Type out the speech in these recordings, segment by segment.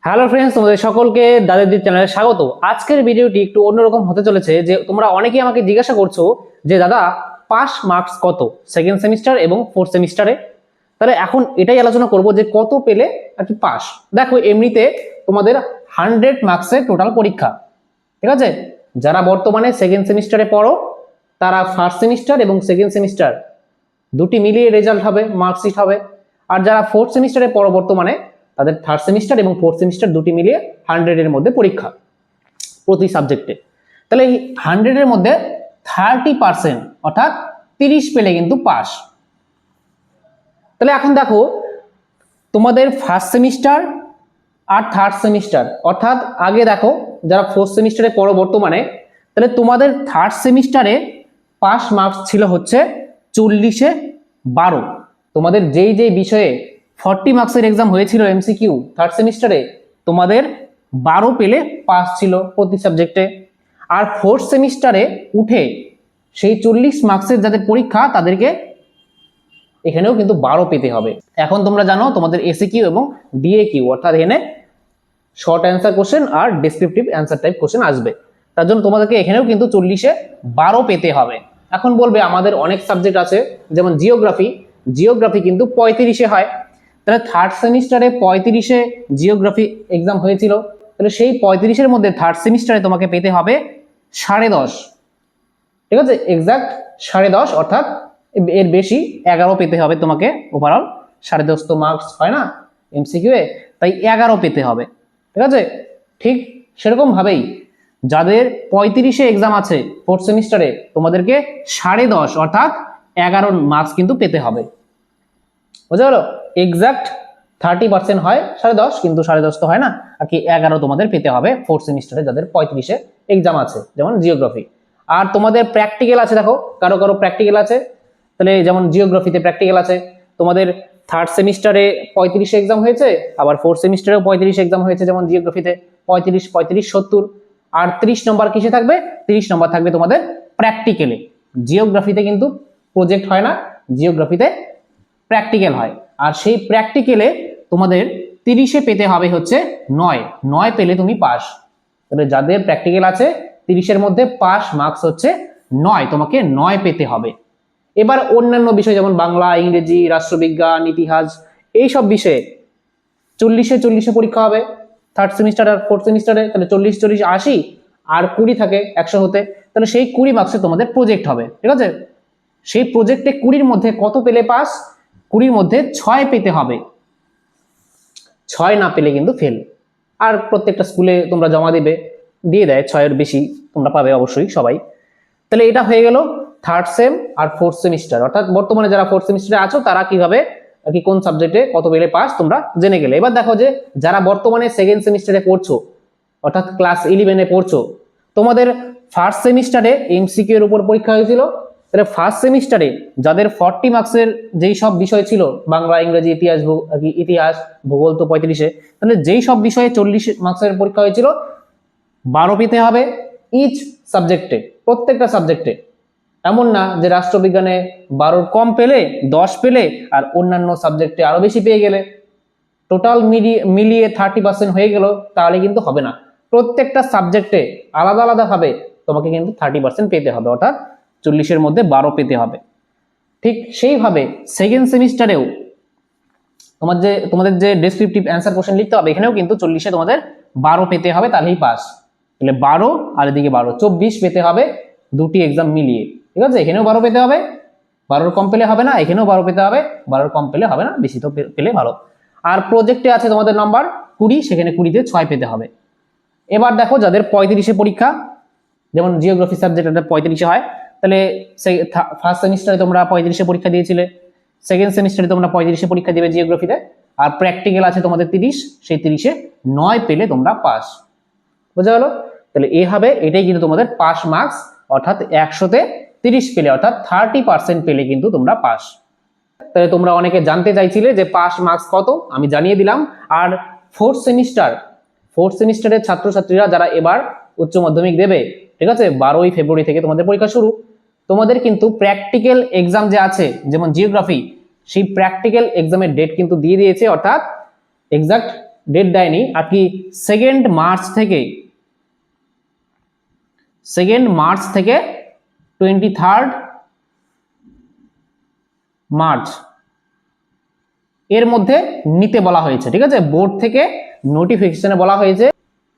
Hello friends, তোমাদের সকলকে দাদাদের চ্যানেলে স্বাগত। আজকের ভিডিওটি একটু অন্যরকম হতে চলেছে। যে তোমরা অনেকেই আমাকে জিজ্ঞাসা করছো যে দাদা পাস মার্কস কত সেকেন্ড সেমিস্টার এবং ফোর্থ সেমিস্টারে। তাহলে এখন এটাই আলোচনা করব যে কত পেলে আর কি পাস। দেখো, এমনিতে তোমাদের 100 মার্কসের টোটাল পরীক্ষা, ঠিক আছে? যারা বর্তমানে সেকেন্ড সেমিস্টারে পড়ো তারা ফার্স্ট সেমিস্টার এবং সেকেন্ড সেমিস্টার দুটি মিলিয়ে রেজাল্ট হবে, মার্কশিট হবে। আর যারা ফোর্থ সেমিস্টারে পড়ো বর্তমানে তাদের থার্ড সেমিস্টার এবং ফোর্থ সেমিস্টার দুটি মিলিয়ে 100-এর মধ্যে পরীক্ষা প্রতি সাবজেক্টে। তাহলে এই 100-এর মধ্যে 30% অর্থাৎ 30 পেলে কিন্তু পাস। তাহলে এখন দেখো, তোমাদের ফার্স্ট সেমিস্টার আর থার্ড সেমিস্টার, অর্থাৎ আগে দেখো যারা ফোর্থ সেমিস্টারে পড়ো বর্তমানে, তাহলে তোমাদের থার্ড সেমিস্টারে পাস মার্কস ছিল হচ্ছে 40-এ 12। তোমাদের যেই যেই বিষয়ে 40 মার্কসের এক্সাম হয়েছিল এমসিকিউ থার্ড সেমিস্টারে, তোমাদের 12 পেলে পাস ছিল প্রতি সাবজেক্টে। আর ফোর্থ সেমিস্টারে উঠে সেই 40 মার্কসের যাদের পরীক্ষা তাদেরকে এখানেও কিন্তু 12 পেতে হবে। এখন তোমরা জানো তোমাদের এসিকিউ এবং ডিএকিউ, অর্থাৎ এখানে শর্ট অ্যান্সার কোশ্চেন আর ডেসক্রিপটিভ অ্যান্সার টাইপ কোশ্চেন আসবে। তার জন্য তোমাদেরকে এখানেও কিন্তু 40-এ 12 পেতে হবে। এখন বলবে আমাদের অনেক সাবজেক্ট আছে, যেমন জিওগ্রাফি কিন্তু 35-এ হয়। তাহলে থার্ড সেমিস্টারে 35-এ জিওগ্রাফি এক্সাম হয়েছিল, তাহলে সেই 35-এর মধ্যে থার্ড সেমিস্টারে তোমাকে পেতে হবে 10.5, ঠিক আছে? এক্সাক্ট 10.5, অর্থাৎ এর বেশি 11 পেতে হবে তোমাকে। ওভারঅল 10.5 তো মার্কস হয় না এমসিকিউ এ, তাই 11 পেতে হবে, ঠিক আছে? ঠিক সেরকম ভাবেই যাদের 35-এ এক্সাম আছে ফোর্থ সেমিস্টারে, তোমাদেরকে 10.5 অর্থাৎ 11 মার্কস কিন্তু পেতে হবে। বুঝা গেল? এক্সাক্ট 30% হয় 10.5, কিন্তু 10.5 তো হয় না আর কি, 11 তোমাদের পেতে হবে ফোর্থ সেমিস্টারে যাদের 35-এ এক্সাম আছে, যেমন জিওগ্রাফি। আর তোমাদের প্র্যাকটিক্যাল আছে, দেখো কারো কারো প্র্যাকটিক্যাল আছে। তাহলে যেমন জিওগ্রাফিতে প্র্যাকটিক্যাল আছে তোমাদের থার্ড সেমিস্টারে 35-এ এক্সাম হয়েছে, আবার ফোর্থ সেমিস্টারেও 35 এক্সাম হয়েছে, যেমন জিওগ্রাফিতে 35, 35, 70। আর 30 নম্বর কিসে থাকবে? 30 নম্বর থাকবে তোমাদের প্র্যাকটিক্যালে। জিওগ্রাফিতে কিন্তু প্রজেক্ট হয় না, জিওগ্রাফিতে প্র্যাকটিক্যাল হয়। আর সেই প্র্যাকটিক্যালে তোমাদের 30-এ পেতে হবে হচ্ছে 9 পেলে তুমি পাস। তবে যাদের প্র্যাকটিক্যাল আছে 30-এর মধ্যে পাস মার্কস হচ্ছে 9, তোমাকে 9 পেতে হবে। এবার অন্যান্য বিষয় যেমন বাংলা, ইংরেজি, রাষ্ট্রবিজ্ঞান, ইতিহাস, এইসব বিষয়ে 40-এ পরীক্ষা হবে থার্ড সেমিস্টার আর ফোর্থ সেমিস্টারে। তাহলে 40, 80 আর 20 থাকে 100 হতে, তাহলে সেই 20 মার্কসে তোমাদের প্রজেক্ট হবে, ঠিক আছে? সেই প্রজেক্টে 20-এর মধ্যে কত পেলে পাস? 20-এর মধ্যে 6 পেতে হবে। 6 না পেলে কিন্তু ফেল। আর প্রত্যেকটা স্কুলে তোমরা জমা দিয়ে দেয় 6-এর বেশি তোমরা পাবে অবশ্যই সবাই। তাহলে এটা হয়ে গেল থার্ড সেম আর ফোর্থ সেমিস্টার, অর্থাৎ বর্তমানে যারা ফোর্থ সেমিস্টারে আছো তারা কিভাবে আর কি কোন সাবজেক্টে কত পেলে পাস তোমরা জেনে গেলে। এবার দেখো যে যারা বর্তমানে সেকেন্ড সেমিস্টারে পড়ছো, অর্থাৎ ক্লাস 11-এ পড়ছো, তোমাদের ফার্স্ট সেমিস্টারে এমসিকিউ এর উপর পরীক্ষা হয়েছিল। তাহলে ফার্স্ট সেমিস্টারে যাদের 40 মার্কসের যেই সব বিষয় ছিল, বাংলা, ইংরেজি, ইতিহাস, ভূগোল তো 35-এ, তাহলে যেই সব বিষয়ে 40 মার্কসের পরীক্ষা হয়েছিল, 12 পেতে হবে ইচ সাবজেক্টে, প্রত্যেকটা সাবজেক্টে। এমন না যে রাষ্ট্রবিজ্ঞানে 12 কম পেলে 10 পেলে আর অন্যান্য সাবজেক্টে আরো বেশি পেয়ে গেলে, টোটাল মিলিয়ে 30% হয়ে গেল, তাহলে কিন্তু হবে না। প্রত্যেকটা সাবজেক্টে আলাদা আলাদা ভাবে তোমাকে কিন্তু 30% পেতে হবে, অর্থাৎ 40-এর মধ্যে 12 পেতে হবে। ঠিক সেইভাবে সেকেন্ড সেমিস্টারেও তোমাদের যে ডেসক্রিপটিভ অ্যান্সার কোশ্চেন লিখতে হবে, এখানেও কিন্তু 40-এ তোমাদের 12 পেতে হবে, তাহলেই পাস। তাহলে 12 আর এদিকে 12, 24 পেতে হবে দুটি এক্সাম মিলিয়ে, ঠিক আছে? এখানেও 12 পেতে হবে, 12-র কম পেলে হবে না, এখানেও 12 পেতে হবে, 12-র কম পেলে হবে না, বেশি তো পেলে ভালো। আর প্রজেক্টে আছে তোমাদের নাম্বার 20, সেখানে 20-তে 6 পেতে হবে। এবার দেখো যাদের 35-এ পরীক্ষা, যেমন জিওগ্রাফি সাবজেক্ট 35-এ হয়, তাহলে ফার্স্ট সেমিস্টারে তোমরা 35-এ পরীক্ষা দিয়েছিলে, সেকেন্ড সেমিস্টারে তোমরা 35-এ পরীক্ষা দেবে জিওগ্রাফিতে। আর প্র্যাকটিক্যাল আছে তোমাদের 30, সেই 30-এ 9 পেলে তোমরা পাস। বোঝা গেল? তাহলে এইভাবে এটাই কিন্তু তোমাদের পাস মার্কস, অর্থাৎ 100-তে 30 পেলে, অর্থাৎ 30% পেলে কিন্তু তোমরা পাস। তাহলে তোমরা অনেকে জানতে চাইছিলে যে পাস মার্কস কত, আমি জানিয়ে দিলাম। আর ফোর্থ সেমিস্টারের ছাত্রছাত্রীরা যারা এবার উচ্চ মাধ্যমিক দেবে, ঠিক আছে, 12ই ফেব্রুয়ারি থেকে তোমাদের পরীক্ষা শুরু। তোমাদের কিন্তু প্র্যাকটিক্যাল এক্সাম যে আছে, যেমন জিওগ্রাফি, সেই প্র্যাকটিক্যাল এক্সামের ডেট কিন্তু দিয়ে দিয়েছে, অর্থাৎ এক্সাক্ট ডেট দেয়নি আর কি, 2 মার্চ থেকে 23 মার্চ এর মধ্যে নিতে বলা হয়েছে। ঠিক আছে, বোর্ড থেকে নোটিফিকেশনে বলা হয়েছে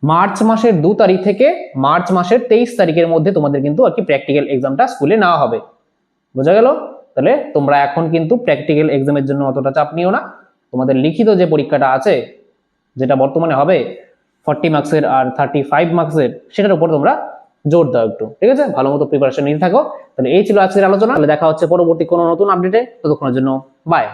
মার্চ মাসের 2 তারিখ থেকে মার্চ মাসের 23 তারিখের মধ্যে তোমাদের কিন্তু আর কি প্র্যাকটিক্যাল এক্সামটা স্কুলে নেওয়া হবে। বোঝা গেল? তাহলে তোমরা এখন কিন্তু প্র্যাকটিক্যাল এক্সামের জন্য অতটা চাপ নিও না, তোমাদের লিখিত যে পরীক্ষাটা আছে যেটা বর্তমানে হবে 40 মার্কসের আর 35 মার্কসের, সেটার উপর তোমরা জোর দাও একটু। ঠিক আছে, ভালো মতো প্রিপারেশন নিতে থাকো। তাহলে এই ছিল আজকের আলোচনা, তাহলে দেখা হচ্ছে পরবর্তী কোনো নতুন আপডেটে, ততক্ষণের জন্য বাই।